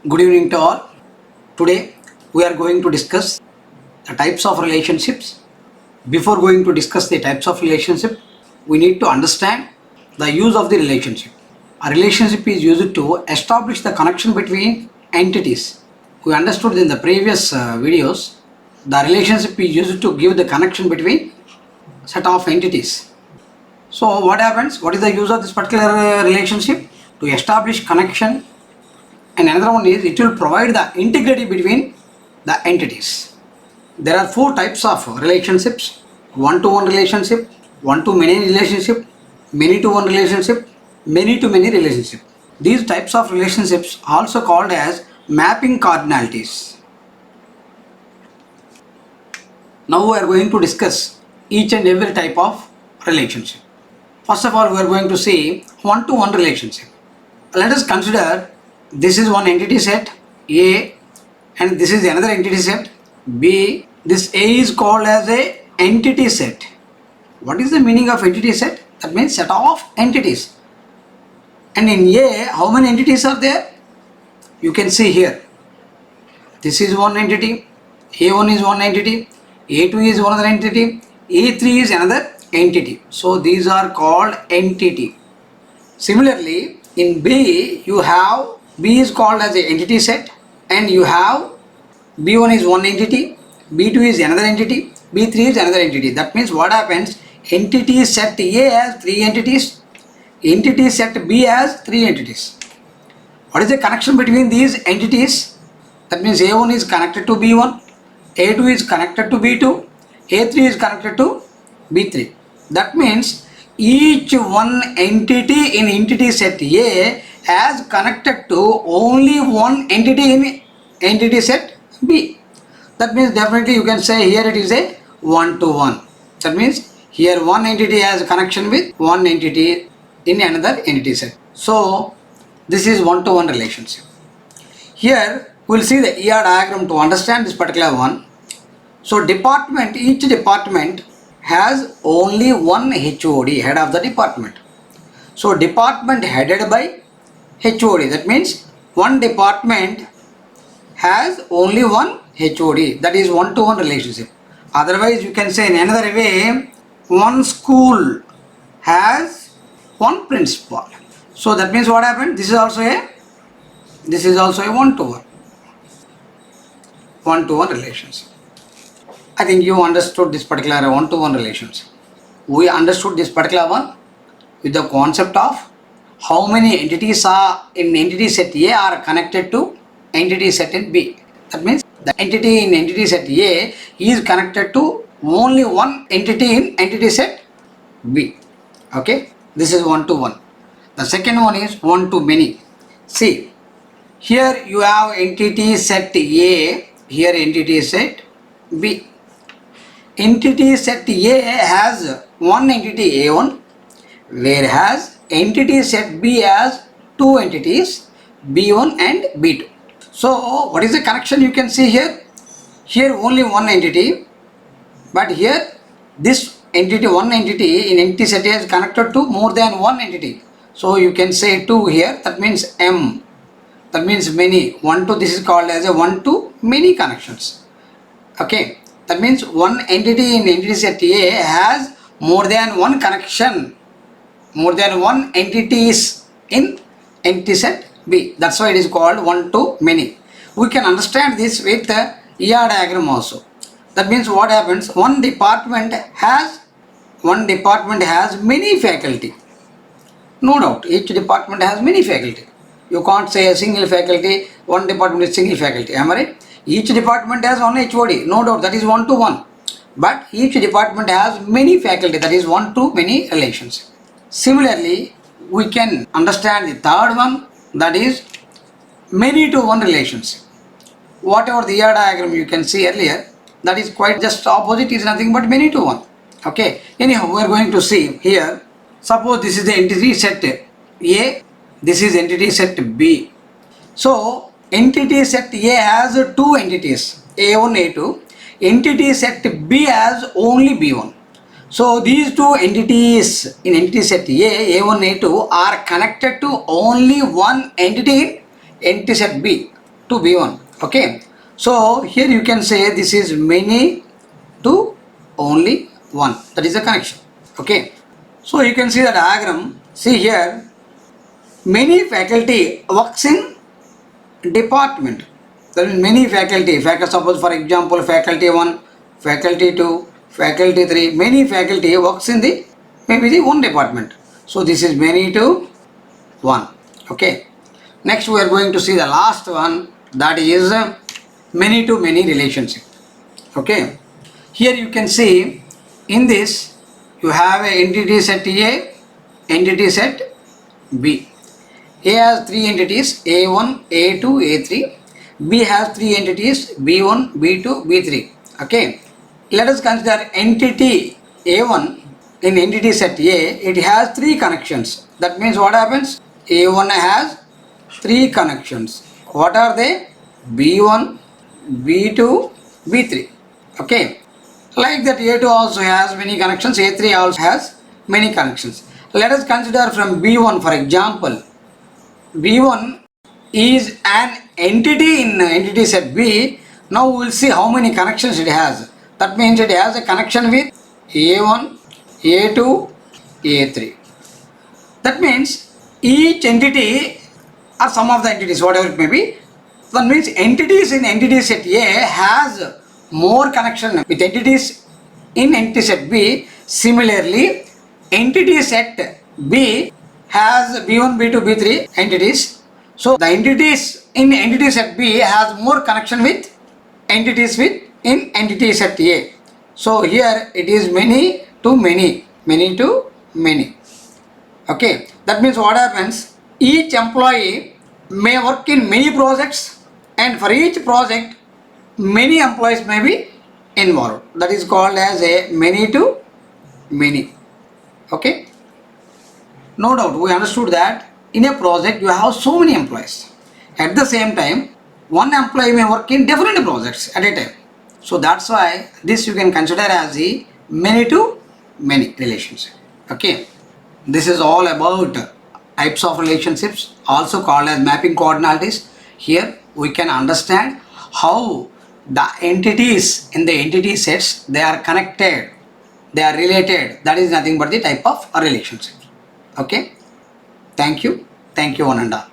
Good evening to all. Today we are going to discuss the types of relationships. Before going to discuss the types of relationship, we need to understand the use of the relationship. A relationship is used to establish the connection between entities. We understood in the previous videos, the relationship is used to give the connection between set of entities. So what happens? What is the use of this particular relationship? To establish connection, and another one is it will provide the integrity between the entities. There are four types of relationships: one-to-one relationship, one-to-many relationship, many-to-one relationship, many-to-many relationship. These types of relationships also called as mapping cardinalities. Now we are going to discuss each and every type of relationship. First of all, we are going to see one-to-one relationship. Let us consider this is one entity set A and this is another entity set B. This A is called as a entity set. What is the meaning of entity set? That means set of entities. And in A, how many entities are there? You can see here. This is one entity, A1 is one entity, A2 is another entity, A3 is another entity. So these are called entity. Similarly, in B, you have B is called as a entity set, and you have B1 is one entity, B2 is another entity, B3 is another entity. That means what happens? Entity set A has three entities, entity set B has three entities. What is the connection between these entities? That means A1 is connected to B1, A2 is connected to B2, A3 is connected to B3. That means each one entity in entity set A has connected to only one entity in entity set B. That means definitely you can say here it is a one-to-one. That means here one entity has a connection with one entity in another entity set. So this is one-to-one relationship. Here we will see the ER diagram to understand this particular one. So each department has only one HOD, head of the department. So department headed by HOD. That means one department has only one HOD. That is one-to-one relationship. Otherwise, you can say in another way, one school has one principal. So that means what happened? This is also a one-to-one relationship. I think you understood this particular one-to-one relationship. We understood this particular one with the concept of how many entities are in entity set A are connected to entity set in B. That means the entity in entity set A is connected to only one entity in entity set B. Okay, this is one-to-one. The second one is one-to-many. See, here you have entity set A, here entity set B. Entity set A has one entity A1, whereas entity set B has two entities B1 and B2. So what is the connection you can see here? Here only one entity, but here this entity, one entity in entity set A is connected to more than one entity. So you can say 2 here, that means M. That means many. 1 to this is called as a one-to-many connections. Okay. That means one entity in entity set A has more than one connection, more than one entities in entity set B. That's why it is called one-to-many. We can understand this with the ER diagram also. That means what happens? One department has many faculty. No doubt, each department has many faculty. You can't say a single faculty, one department is single faculty. Am I right? Each department has one HOD, no doubt, that is one-to-one. But each department has many faculty, that is one-to-many relations. Similarly, we can understand the third one, that is many-to-one relationship. Whatever the ER diagram you can see earlier, that is quite just opposite, is nothing but many-to-one. Okay, anyhow, we are going to see here. Suppose this is the entity set A, this is entity set B. So entity set A has two entities, A1, A2. Entity set B has only B1. So these two entities in entity set A, A1, A2 are connected to only one entity in entity set B. to B1. Okay, so here you can say this is many to only one, that is a connection. Okay, so you can see the diagram. See here, many faculty works in department. There is many faculty. Suppose for example, faculty 1, faculty 2, faculty 3. Many faculty works in the maybe the one department. So this is many to one. Okay. Next we are going to see the last one, that is many to many relationship. Okay. Here you can see in this you have a entity set A, entity set B. A has three entities, A1, A2, A3. B has three entities, B1, B2, B3. Okay. Let us consider entity A1 in entity set A. It has three connections. That means what happens? A1 has three connections. What are they? B1, B2, B3. Okay. Like that, A2 also has many connections, A3 also has many connections. Let us consider from B1 for example. B1 is an entity in entity set B. Now we will see how many connections it has. That means it has a connection with A1, A2, A3. That means each entity or some of the entities, whatever it may be, that means entities in entity set A has more connection with entities in entity set B. Similarly, entity set B has B1, B2, B3 entities. So the entities in entity set B has more connection with entities in entity set A. So here it is many to many, many to many. Okay, that means what happens? Each employee may work in many projects, and for each project many employees may be involved. That is called as a many to many. Okay, no doubt we understood that in a project you have so many employees. At the same time, one employee may work in different projects at a time. So that's why this you can consider as the many to many relationship. Okay, this is all about types of relationships, also called as mapping cardinalities. Here we can understand how the entities in the entity sets, they are connected, they are related. That is nothing but the type of a relationship. Okay, thank you one and all.